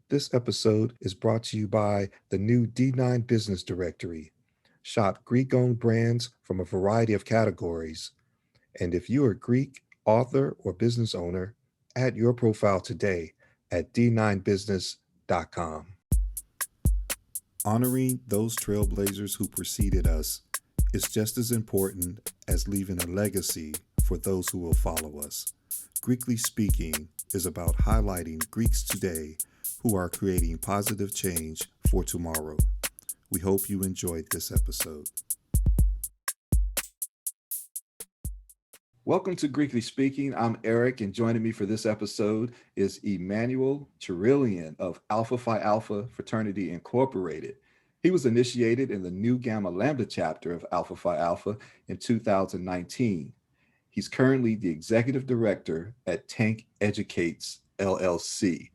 This episode is brought to you by the new D9 Business Directory. Shop Greek-owned brands from a variety of categories. And if you're a Greek author or business owner, add your profile today at d9business.com. Honoring those trailblazers who preceded us is just as important as leaving a legacy for those who will follow us. Greekly Speaking is about highlighting Greeks today who are creating positive change for tomorrow. We hope you enjoyed this episode. Welcome to Greekly Speaking. I'm Eric, and joining me for this episode is Emmanuel Cherilien of Alpha Phi Alpha Fraternity Incorporated. He was initiated in the Nu Gamma Lambda chapter of Alpha Phi Alpha in 2019. He's currently the executive director at Tank EdDucates, LLC.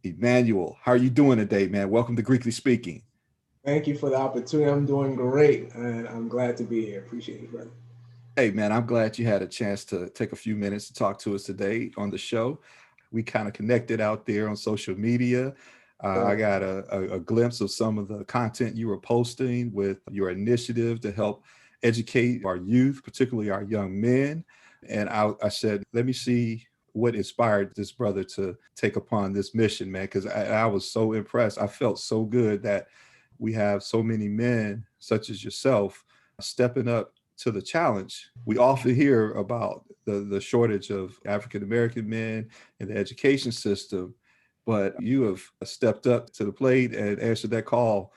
Emmanuel, how are you doing today, man? Welcome to Greekly Speaking. Thank you for the opportunity. I'm doing great, and I'm glad to be here. Appreciate it, brother. Hey, man, I'm glad you had a chance to take a few minutes to talk to us today on the show. We kind of connected out there on social media. I got a glimpse of some of the content you were posting with your initiative to help educate our youth, particularly our young men. And I said, let me see what inspired this brother to take upon this mission, man, because I was so impressed. I felt so good that we have so many men such as yourself stepping up to the challenge. We often hear about the shortage of African-American men in the education system, but you have stepped up to the plate and answered that call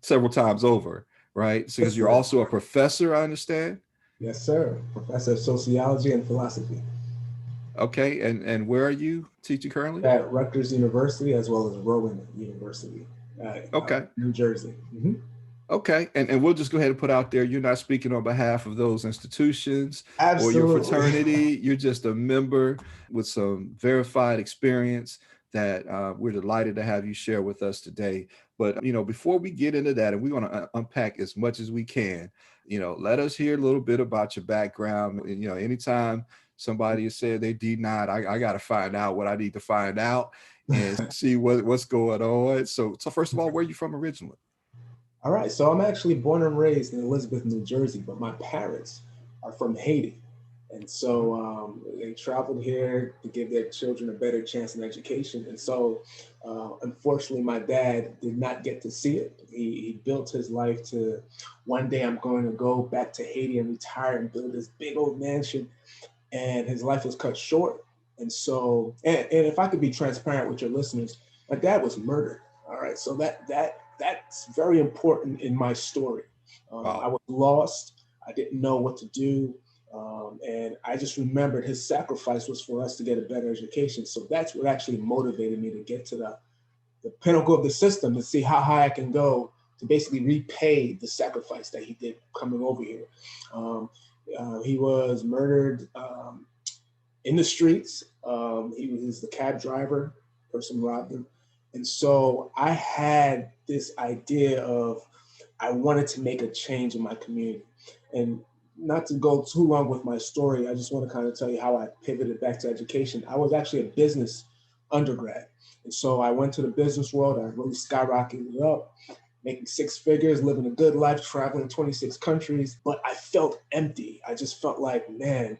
several times over, right? So, because you're also a professor, I understand? Yes, sir. Professor of sociology and philosophy. Okay, and where are you teaching currently? At Rutgers University, as well as Rowan University, New Jersey. Mm-hmm. Okay, and we'll just go ahead and put out there, you're not speaking on behalf of those institutions. Absolutely. Or your fraternity. You're just a member with some verified experience that we're delighted to have you share with us today. But, before we get into that, and we want to unpack as much as we can, let us hear a little bit about your background. Anytime somebody has said they D9, I got to find out what I need to find out and see what's going on. So first of all, where are you from originally? All right, so I'm actually born and raised in Elizabeth, New Jersey, but my parents are from Haiti. And so they traveled here to give their children a better chance in education. And so unfortunately, my dad did not get to see it. He built his life to, one day I'm going to go back to Haiti and retire and build this big old mansion. And his life was cut short. And so, and if I could be transparent with your listeners, my dad was murdered. All right, so that's very important in my story. Wow. I was lost. I didn't know what to do. And I just remembered his sacrifice was for us to get a better education. So that's what actually motivated me to get to the pinnacle of the system, to see how high I can go to basically repay the sacrifice that he did coming over here. He was murdered in the streets. He was the cab driver, person robbed him. And so I had this idea of, I wanted to make a change in my community. And not to go too long with my story, I just want to kind of tell you how I pivoted back to education. I was actually a business undergrad. And so I went to the business world. I really skyrocketed up, making six figures, living a good life, traveling 26 countries. But I felt empty. I just felt like, man,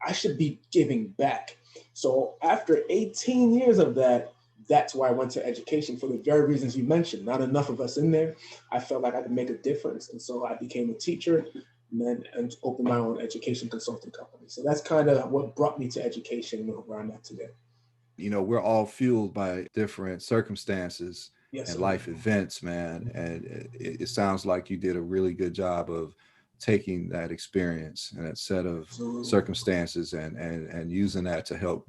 I should be giving back. So after 18 years of that, that's why I went to education, for the very reasons you mentioned. Not enough of us in there. I felt like I could make a difference. And so I became a teacher and opened my own education consulting company. So that's kind of what brought me to education, where I'm at today. We're all fueled by different circumstances and Yes, life events, man. And it sounds like you did a really good job of taking that experience and that set of circumstances and using that to help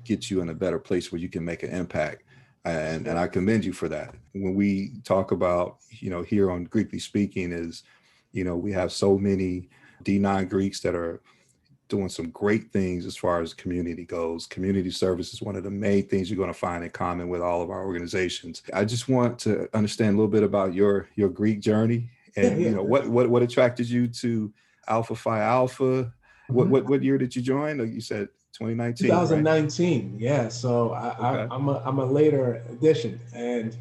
get you in a better place where you can make an impact. And I commend you for that. When we talk about, here on Greekly Speaking is, we have so many D9 Greeks that are doing some great things as far as community goes. Community service is one of the main things you're going to find in common with all of our organizations. I just want to understand a little bit about your Greek journey and what attracted you to Alpha Phi Alpha. What year did you join? You said 2019, right? 2019. Yeah. So Okay. I'm a later addition, and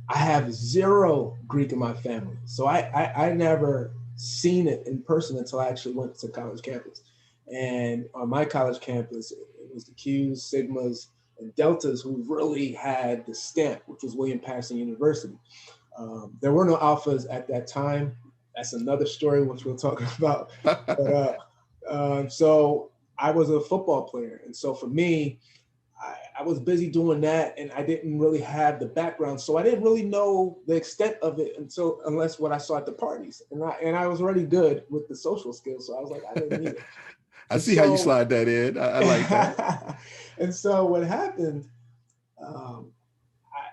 I have zero Greek in my family. So I never seen it in person until I actually went to college campus. And on my college campus, it was the Qs, Sigmas, and Deltas who really had the stamp, which was William Patterson University. There were no alphas at that time. That's another story, which we'll talk about. But so I was a football player. And so for me, I was busy doing that, and I didn't really have the background, so I didn't really know the extent of it unless what I saw at the parties, and I was already good with the social skills, so I was like, I didn't need it. I And see how you so, slide that in. I like that. and so what happened? Um,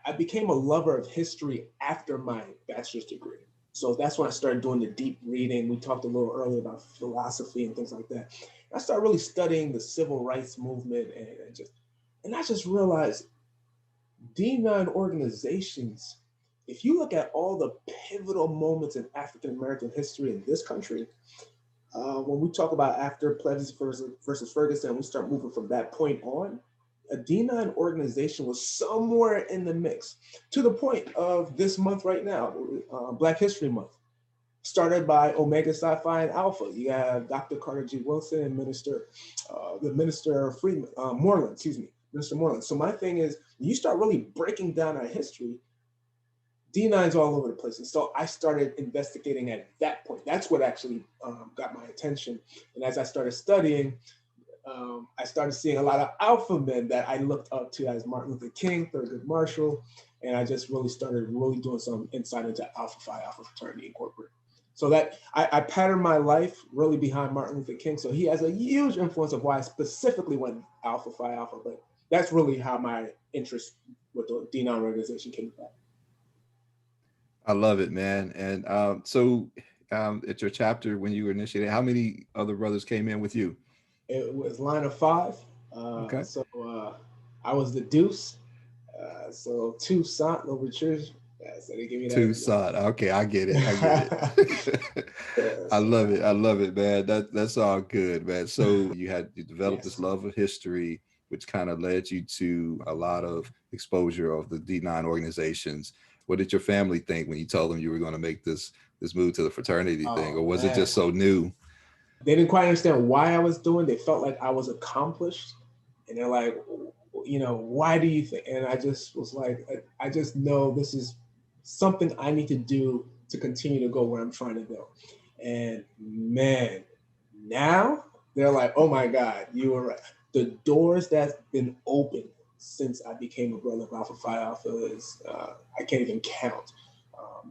I became a lover of history after my bachelor's degree. So that's when I started doing the deep reading. We talked a little earlier about philosophy and things like that. I started really studying the civil rights movement, and I just realized D9 organizations, if you look at all the pivotal moments in African American history in this country, when we talk about after Plevy versus Ferguson, we start moving from that point on, a D9 organization was somewhere in the mix, to the point of this month right now, Black History Month, started by Omega Psi Phi and Alpha. You have Dr. Carter G. Wilson and Minister Freeman, Moreland, excuse me, Minister Moreland. So my thing is, when you start really breaking down our history, D9's all over the place. And so I started investigating at that point. That's what actually got my attention. And as I started studying, I started seeing a lot of alpha men that I looked up to as Martin Luther King, Thurgood Marshall, and I just really started doing some insight into Alpha Phi Alpha fraternity incorporated. So that I patterned my life really behind Martin Luther King. So he has a huge influence of why I specifically went Alpha Phi Alpha. But that's really how my interest with the D9 organization came about. I love it, man. And so at your chapter, when you were initiated, how many other brothers came in with you? It was line of five. Okay. So I was the deuce. So two Sant Louvertures. So they give me that. Tucson. Okay, I get it. I get it. I love it. I love it, man. That's all good, man. So you developed this love of history, which kind of led you to a lot of exposure of the D9 organizations. What did your family think when you told them you were going to make this move to the fraternity thing, or was it just so new? They didn't quite understand why I was doing. They felt like I was accomplished, and they're like, why do you think? And I just was like, I just know this is something I need to do to continue to go where I'm trying to go. And man, now they're like, oh my God, you were right. The doors that's been open since I became a brother of Alpha Phi Alpha is, I can't even count.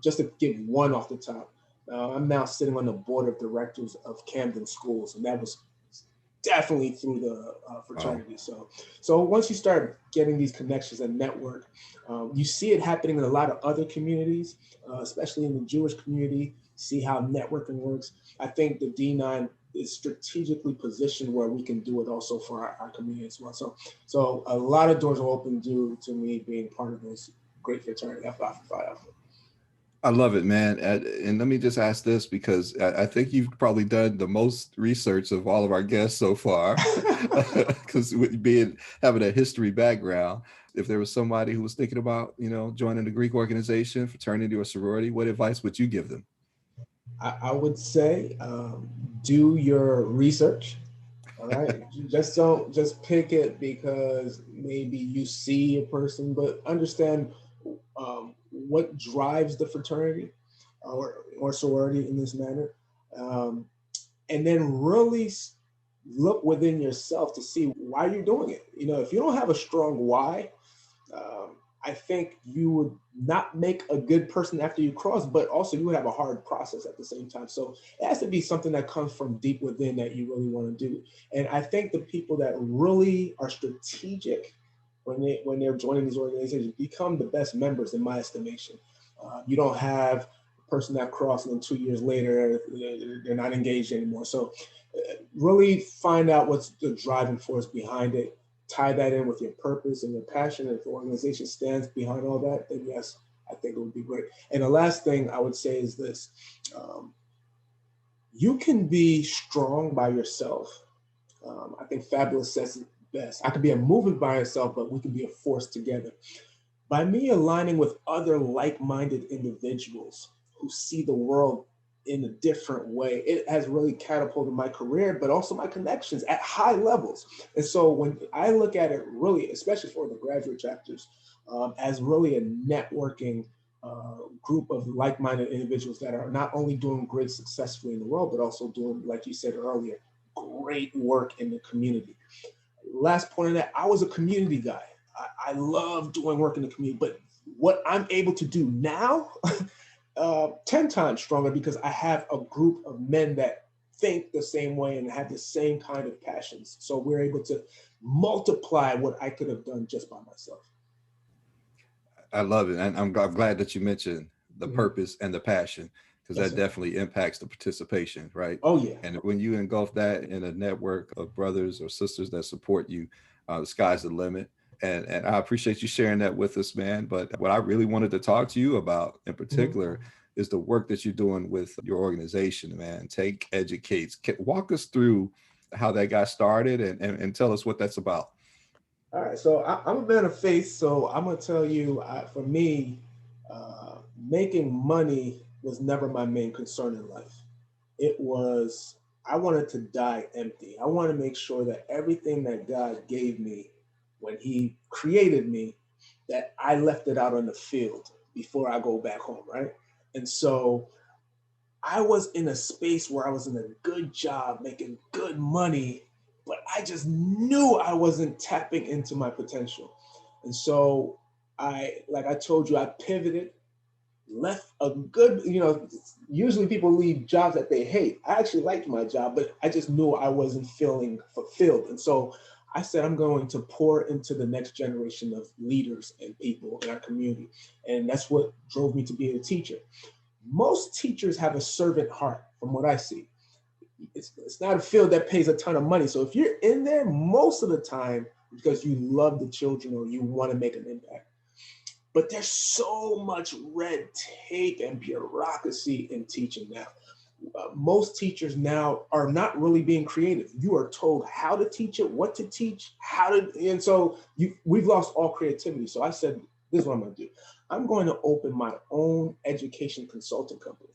Just to give one off the top, I'm now sitting on the board of directors of Camden Schools, and that was definitely through the fraternity. Wow. So once you start getting these connections and network, you see it happening in a lot of other communities, especially in the Jewish community. See how networking works. I think the D9 is strategically positioned where we can do it also for our community as well. So a lot of doors are open due to me being part of this great fraternity, Alpha Phi Alpha. I love it, man. And let me just ask this, because I think you've probably done the most research of all of our guests so far, because having a history background, if there was somebody who was thinking about, joining the Greek organization, fraternity or sorority, what advice would you give them? I would say, do your research. All right. Don't just pick it because maybe you see a person, but understand what drives the fraternity or sorority in this manner. And then really look within yourself to see why you're doing it. If you don't have a strong why, I think you would not make a good person after you cross, but also you would have a hard process at the same time. So it has to be something that comes from deep within that you really want to do. And I think the people that really are strategic when they're joining these organizations become the best members in my estimation. You don't have a person that crossed and then 2 years later, they're not engaged anymore. So really find out what's the driving force behind it. Tie that in with your purpose and your passion. And if the organization stands behind all that, then yes, I think it would be great. And the last thing I would say is this. You can be strong by yourself, I think Fabulous says it best. I could be a movement by itself, but we can be a force together. By me aligning with other like-minded individuals who see the world in a different way, it has really catapulted my career, but also my connections at high levels. And so when I look at it really, especially for the graduate chapters, as really a networking group of like-minded individuals that are not only doing great successfully in the world, but also doing, like you said earlier, great work in the community. Last point on that, I was a community guy. I love doing work in the community, but what I'm able to do now, 10 times stronger because I have a group of men that think the same way and have the same kind of passions. So we're able to multiply what I could have done just by myself. I love it. And I'm glad that you mentioned the Mhm. purpose and the passion, because Yes, that sir. definitely impacts the participation, right? Oh, yeah. And when you engulf that in a network of brothers or sisters that support you, the sky's the limit. And I appreciate you sharing that with us, man. But what I really wanted to talk to you about in Mhm. particular is the work that you're doing with your organization, man. Tank EdDucates. Walk us through how that got started and tell us what that's about. All right, so I'm a man of faith, so I'm gonna tell you, for me, making money was never my main concern in life. It was I wanted to die empty. I want to make sure that everything that God gave me when He created me, that I left it out on the field before I go back home, right? And so I was in a space where I was in a good job, making good money, but I just knew I wasn't tapping into my potential. And so like I told you, I pivoted, left a good, usually people leave jobs that they hate. I actually liked my job, but I just knew I wasn't feeling fulfilled. And so I said, I'm going to pour into the next generation of leaders and people in our community. And that's what drove me to be a teacher. Most teachers have a servant heart, from what I see. It's not a field that pays a ton of money. So if you're in there most of the time because you love the children or you want to make an impact, but there's so much red tape and bureaucracy in teaching now. Most teachers now are not really being creative. You are told how to teach it, what to teach, and so we've lost all creativity. So I said, this is what I'm going to do. I'm going to open my own education consulting company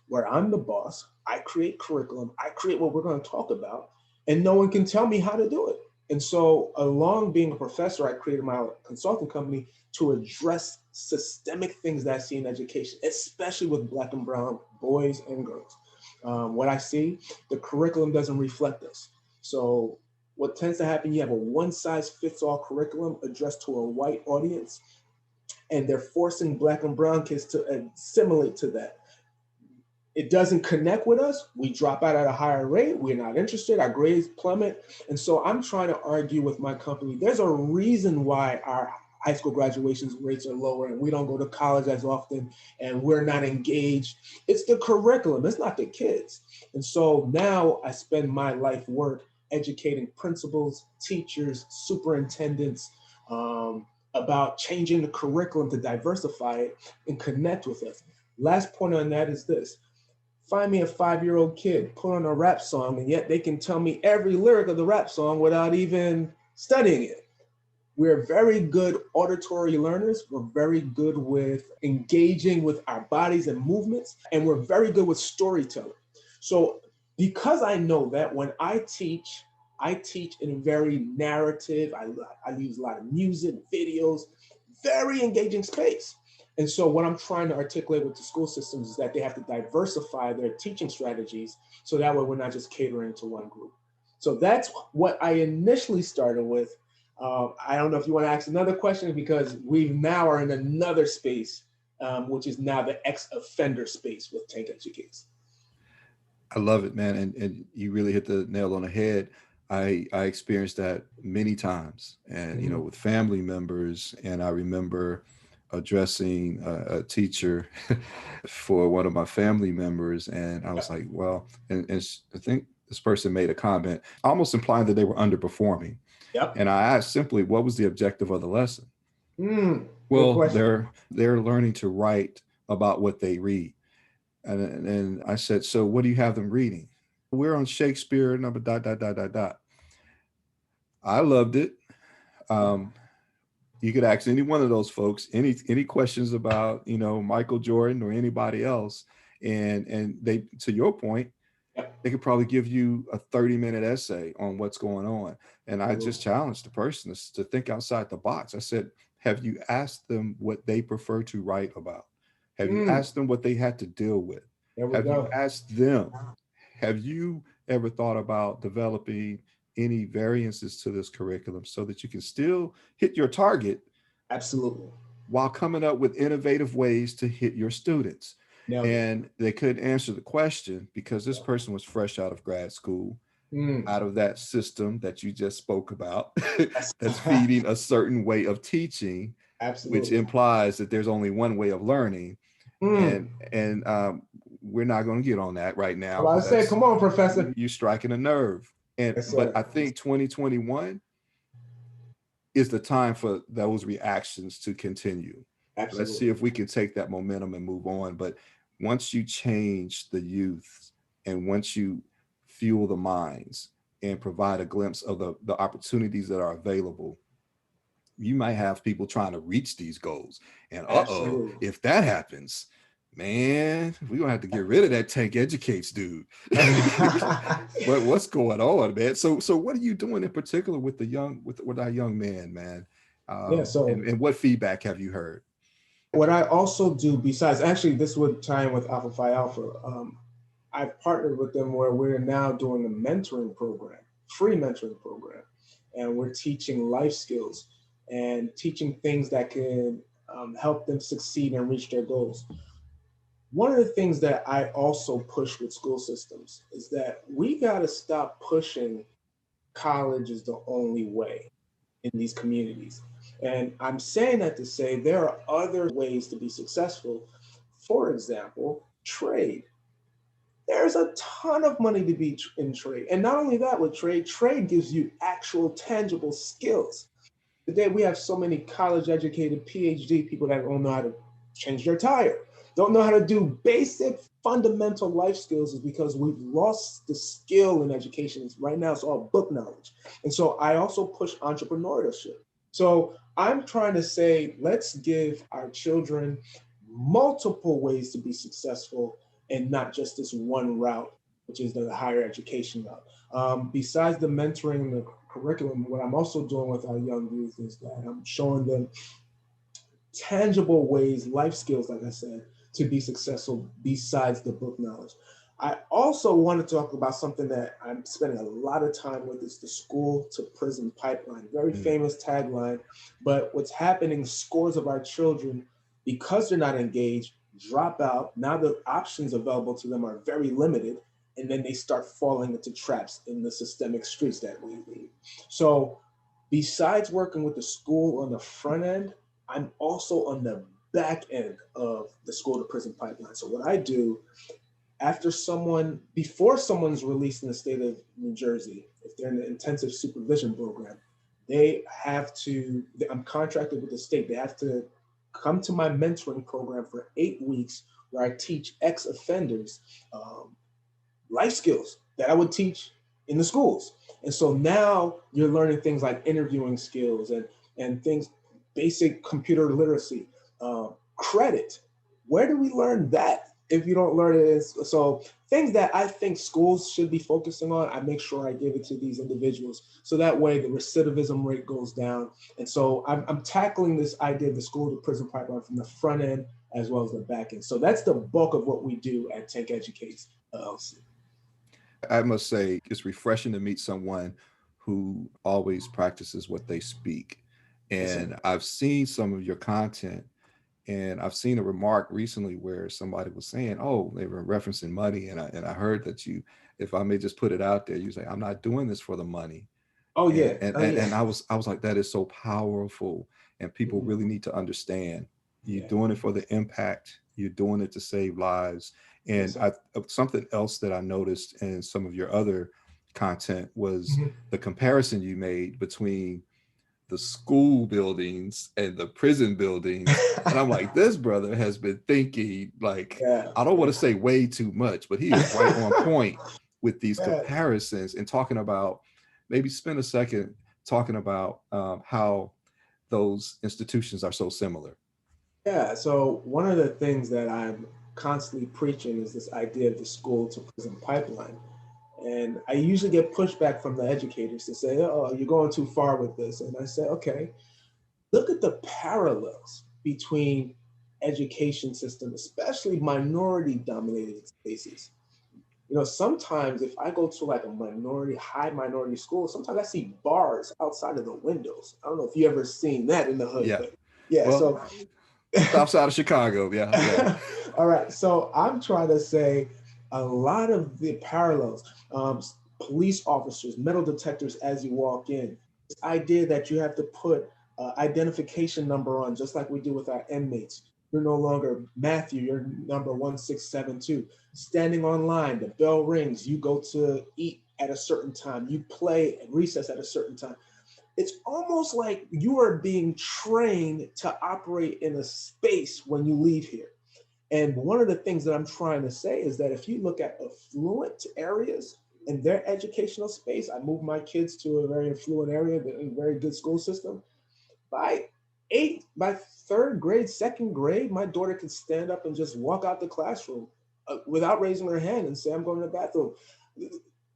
where I'm the boss. I create curriculum. I create what we're going to talk about, and no one can tell me how to do it. And so, along being a professor, I created my consulting company to address systemic things that I see in education, especially with Black and brown boys and girls. What I see, the curriculum doesn't reflect us. So what tends to happen, you have a one size fits all curriculum addressed to a white audience, and they're forcing Black and brown kids to assimilate to that. It doesn't connect with us. We drop out at a higher rate. We're not interested. Our grades plummet. And so I'm trying to argue with my company. There's a reason why our high school graduation rates are lower and we don't go to college as often and we're not engaged. It's the curriculum. It's not the kids. And so now I spend my life work educating principals, teachers, superintendents, about changing the curriculum to diversify it and connect with us. Last point on that is this. Find me a 5-year-old kid, put on a rap song, and yet they can tell me every lyric of the rap song without even studying it. We're very good auditory learners. We're very good with engaging with our bodies and movements, and we're very good with storytelling. So because I know that when I teach in a very narrative, I use a lot of music, videos, very engaging space. And so what I'm trying to articulate with the school systems is that they have to diversify their teaching strategies so that way we're not just catering to one group. So that's what I initially started with. I don't know if you want to ask another question because we now are in another space, which is now the ex-offender space with Tank EdDucates. I love it, man. And you really hit the nail on the head. I experienced that many times and, you know, Mhm. with family members. And I remember addressing a teacher for one of my family members. And I was like, well, I think this person made a comment almost implying that they were underperforming. Yep. And I asked simply, what was the objective of the lesson? Good Well, question. they're learning to write about what they read. And I said, so what do you have them reading? We're on Shakespeare, number dot, dot, dot, dot, dot. I loved it. Um, you could ask any one of those folks any questions about, you know, Michael Jordan or anybody else, and they, to your point, Yep. they could probably give you a 30-minute essay on what's going on. And I just Absolutely. challenged the person to think outside the box. I said, have you asked them what they prefer to write about? Have you Mm, asked them what they had to deal with? there we Have you go. asked them, have you ever thought about developing any variances to this curriculum so that you can still hit your target Absolutely. while coming up with innovative ways to hit your students? Nailed it. And they couldn't answer the question because this person was fresh out of grad school, Mm, out of that system that you just spoke about, that's that's feeding a certain way of teaching, which absolutely. implies that there's only one way of learning. Mm. And we're not going to get on that right now Well, I because say, that's, come on, Professor. you striking a nerve. And Yes, but sir. I think 2021 is the time for those reactions to continue. Let's see Absolutely. if we can take that momentum and move on. But once you change the youth, and once you fuel the minds and provide a glimpse of the opportunities that are available, you might have people trying to reach these goals. And Absolutely. if that happens, man, we're gonna have to get rid of that Tank EdDucates dude. What's going on, man? So what are you doing in particular with the young, with our young man, man? Yeah. So And what feedback have you heard? what I also do, besides actually, this would tie in with Alpha Phi Alpha. I've partnered with them where we're now doing a mentoring program, free mentoring program, and we're teaching life skills and teaching things that can help them succeed and reach their goals. One of the things that I also push with school systems is that we got to stop pushing college is the only way in these communities. And I'm saying that to say there are other ways to be successful. For example, trade. There's a ton of money to be in trade. And not only that, with trade, trade gives you actual tangible skills. Today, we have so many college educated PhD people that don't know how to change their tire, don't know how to do basic fundamental life skills, is because we've lost the skill in education. Right now, it's all book knowledge. And so I also push entrepreneurship. So I'm trying to say, let's give our children multiple ways to be successful and not just this one route, which is the higher education route. Besides the mentoring and the curriculum, what I'm also doing with our young youth is that I'm showing them tangible ways, life skills, like I said, to be successful besides the book knowledge. I also want to talk about something that I'm spending a lot of time with, is the school to prison pipeline. Very Mm. famous tagline, but what's happening, scores of our children, because they're not engaged, drop out. Now the options available to them are very limited, and then they start falling into traps in the systemic streets that we lead. So besides working with the school on the front end, I'm also on the back end of the school to prison pipeline. So what I do, before someone's released in the state of New Jersey, if they're in the intensive supervision program, I'm contracted with the state, they have to come to my mentoring program for 8 weeks, where I teach ex-offenders life skills that I would teach in the schools. And so now you're learning things like interviewing skills and things, basic computer literacy, credit. Where do we learn that if you don't learn it? So things that I think schools should be focusing on, I make sure I give it to these individuals. So that way the recidivism rate goes down. And so I'm tackling this idea of the school to prison pipeline from the front end as well as the back end. So that's the bulk of what we do at Tank EdDucates LLC. I must say, it's refreshing to meet someone who always practices what they speak. Yes, sir. And I've seen some of your content, and I've seen a remark recently where somebody was saying, "Oh, they were referencing money," and I heard that you, if I may just put it out there, you say, "I'm not doing this for the money." Oh and yeah. and Oh and, yeah. and I was like, that is so powerful, and people Mhm. really need to understand, you're Yeah. doing it for the impact, you're doing it to save lives. Yes, And sir. I, something else that I noticed in some of your other content was Mhm. the comparison you made between the school buildings and the prison buildings. And I'm like, this brother has been thinking, like, Yeah. I don't want Yeah. to say way too much, but he is right on point with these Yeah. comparisons and talking about, maybe spend a second talking about how those institutions are so similar. Yeah, so one of the things that I'm constantly preaching is this idea of the school to prison pipeline. And I usually get pushback from the educators to say, oh, you're going too far with this. And I say, okay, look at the parallels between education system, especially minority dominated spaces. You know, sometimes if I go to like a high minority school, sometimes I see bars outside of the windows. I don't know if you ever seen that in the hood, Yeah. but yeah, Well, so south side of Chicago. Yeah. Yeah. all right, so I'm trying to say a lot of the parallels, police officers, metal detectors as you walk in, this idea that you have to put identification number on, just like we do with our inmates. You're no longer Matthew, you're number 1672. Standing online, the bell rings, you go to eat at a certain time, you play at recess at a certain time. It's almost like you are being trained to operate in a space when you leave here. And one of the things that I'm trying to say is that if you look at affluent areas in their educational space, I moved my kids to a very affluent area, a very good school system. By by third grade, second grade, my daughter could stand up and just walk out the classroom without raising her hand and say, I'm going to the bathroom.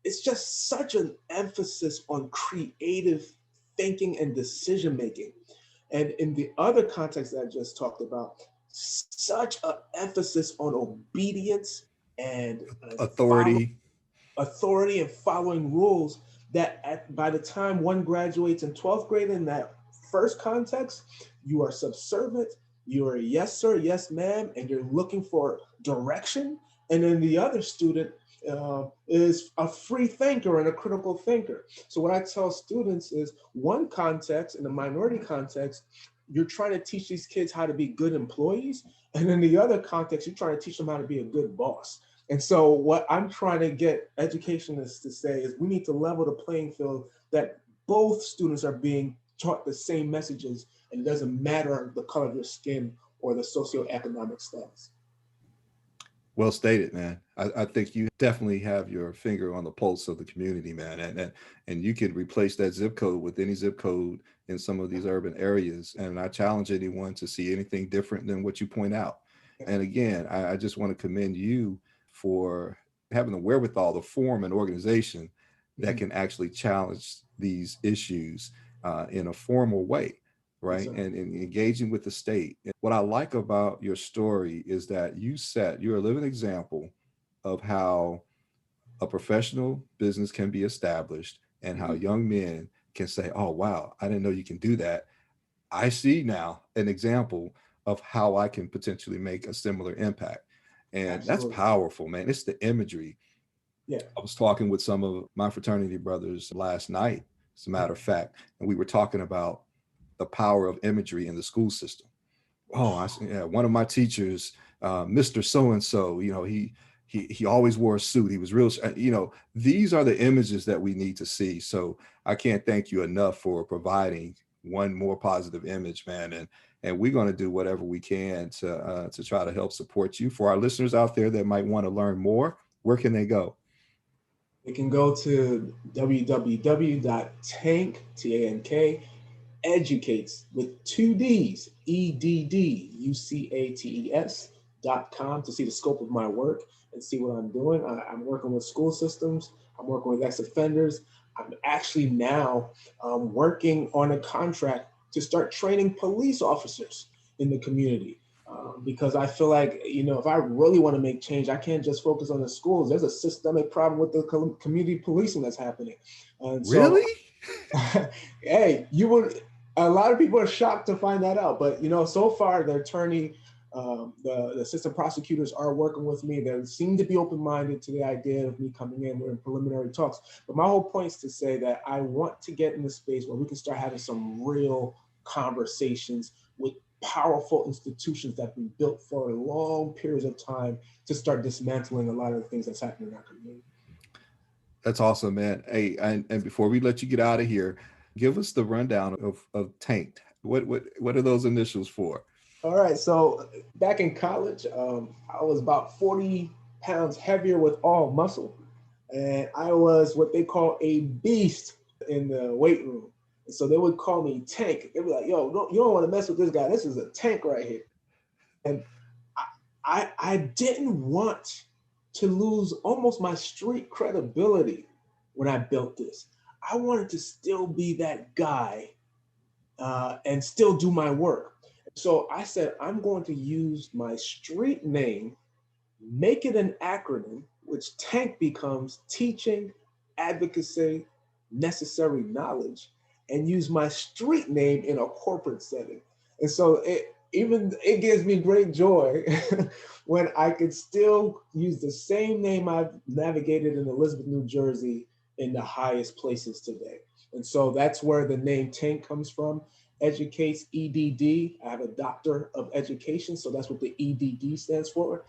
It's just such an emphasis on creative thinking and decision making. And in the other context that I just talked about, such an emphasis on obedience and Authority. authority and following rules that by the time one graduates in 12th grade in that first context, you are subservient, you are a yes sir, yes ma'am, and you're looking for direction. And then the other student is a free thinker and a critical thinker. So what I tell students is one context, in the minority context, you're trying to teach these kids how to be good employees. And in the other context, you're trying to teach them how to be a good boss. And so what I'm trying to get educationists to say is we need to level the playing field that both students are being taught the same messages, and it doesn't matter the color of your skin or the socioeconomic status. Well stated, man. I think you definitely have your finger on the pulse of the community, man. And you could replace that zip code with any zip code in some of these urban areas. And I challenge anyone to see anything different than what you point out. And again, I just want to commend you for having the wherewithal to form an organization that can actually challenge these issues in a formal way, right? And engaging with the state. And what I like about your story is that you're a living example of how a professional business can be established and how young men can say, oh, wow, I didn't know you can do that. I see now an example of how I can potentially make a similar impact. And that's Absolutely. powerful, man. It's the imagery. Yeah. I was talking with some of my fraternity brothers last night, as a matter of fact, and we were talking about the power of imagery in the school system. Oh, yeah, one of my teachers, Mr. So and so, he always wore a suit. He was real, these are the images that we need to see. So I can't thank you enough for providing one more positive image, man. And we're going to do whatever we can to try to help support you. For our listeners out there that might want to learn more, where can they go? They can go to www.tank, Tank, educates with two D's, EDDUCATES.com to see the scope of my work and see what I'm doing. I'm working with school systems. I'm working with ex-offenders. I'm actually now working on a contract to start training police officers in the community. Because I feel like, if I really want to make change, I can't just focus on the schools. There's a systemic problem with the community policing that's happening. And so, Really? hey, a lot of people are shocked to find that out. But, so far the attorney, the assistant prosecutors are working with me. They seem to be open-minded to the idea of me coming in. We're in preliminary talks. But my whole point is to say that I want to get in the space where we can start having some real conversations with powerful institutions that have been built for long periods of time to start dismantling a lot of the things that's happening in our community. That's awesome, man. Hey, and before we let you get out of here, give us the rundown of Tanked. What are those initials for? All right. So back in college, I was about 40 pounds heavier with all muscle. And I was what they call a beast in the weight room. And so they would call me Tank. They'd be like, yo, you don't want to mess with this guy. This is a tank right here. And I didn't want to lose almost my street credibility when I built this. I wanted to still be that guy and still do my work. So I said, I'm going to use my street name, make it an acronym, which TANK becomes Teaching, Advocacy, Necessary Knowledge, and use my street name in a corporate setting. And so it gives me great joy when I could still use the same name I've navigated in Elizabeth, New Jersey in the highest places today. And so that's where the name Tank comes from. Educates, EDD. I have a doctor of education, so that's what the EDD stands for.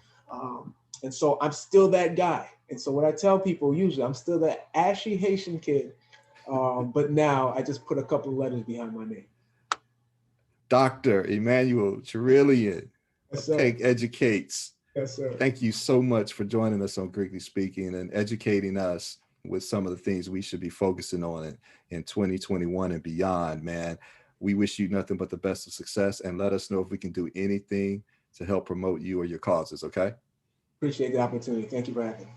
And so I'm still that guy. And so what I tell people usually, I'm still that ashy Haitian kid, but now I just put a couple of letters behind my name. Dr. Emmanuel Cherilien, Yes, Tank EdDucates. Yes, sir. Thank you so much for joining us on Greekly Speaking and educating us with some of the things we should be focusing on in 2021 and beyond, man. We wish you nothing but the best of success, and let us know if we can do anything to help promote you or your causes, okay? Appreciate the opportunity. Thank you for having me.